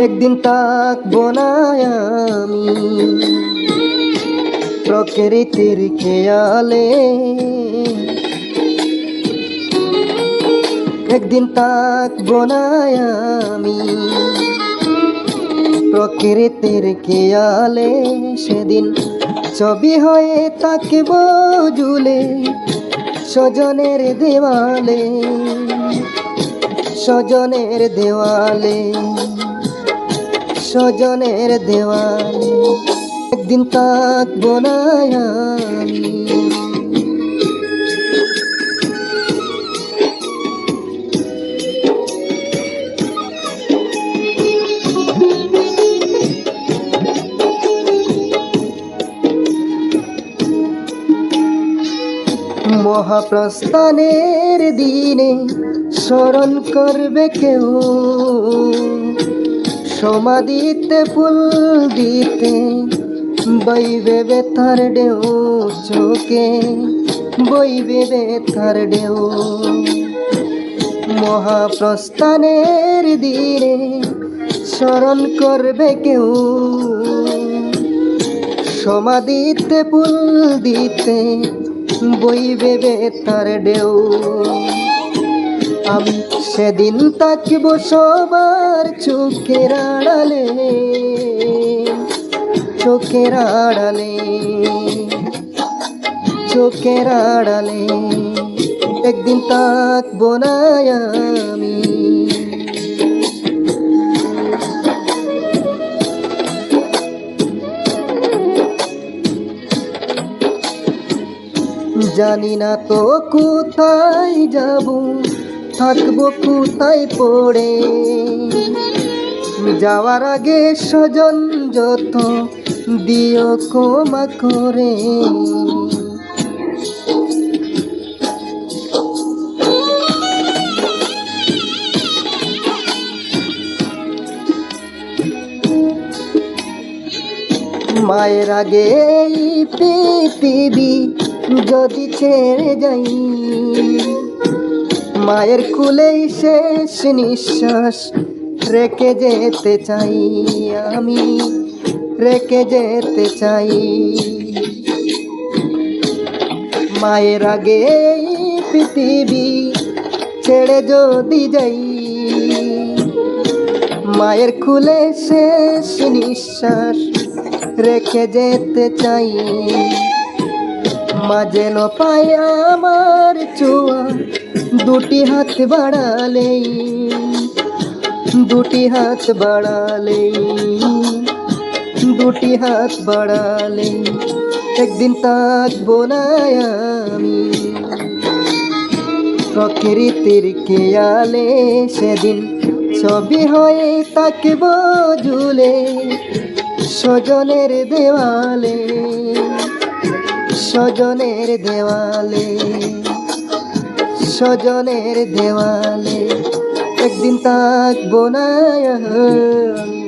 একদিন থাকবো না আমি প্রকৃতির খেয়ালে, একদিন থাকবো না আমি প্রকৃতির খেয়ালে। সেদিন ছবি হয়ে থাকব ঝুলে স্বজনের দেওয়ালে, স্বজনের দেওয়ালে, স্বজনের দেওয়ালে। একদিন থাকবো না আমি। মহাপ্রস্থানের দিনে স্মরণ করবে কেউ, সমাধিতে ফুল দিতে বইবে ব্যথার ঢেউ, চোখে বইবে ব্যথার ঢেউ। মহাপ্রস্থানের দিনে স্মরণ করবে কেউ, সমাধিতে ফুল দিতে বইবে ব্যথার ঢেউ। আমি সেদিন থাকব সবার চোখের আড়ালে, চোখের আড়ালে, চোখের আড়ালে। একদিন থাকবো না আমি। জানি না তো কোথায় যাব, থাকবো কোথায় পড়ে। যাওয়ার আগে স্বজন যত দিও ক্ষমা করে। মায়ের আগে এই পৃথিবী যদি ছেড়ে যাই, মায়ের কোলেই শেষ নিঃশ্বাস রেখে যেতে চাই আমি, রেখে যেতে চাই। মায়ের আগে এই পৃথিবী ছেড়ে যদি যাই, মায়ের কোলে শেষ নিঃশ্বাস রেখে যেতে চাই। মা যেন পায় আমার ছোঁয়া, দুটি হাত বাড়ালেই, দুটি হাত বাড়ালেই, দুটি হাত বাড়ালেই। একদিন থাকবো না আমি প্রকৃতির খেয়ালে, সেদিন ছবি হয়ে থাকব ঝুলে স্বজনের দেওয়ালে, স্বজনের দেওয়ালে, স্বজনের দেওয়ালে। একদিন থাকবো না আমি।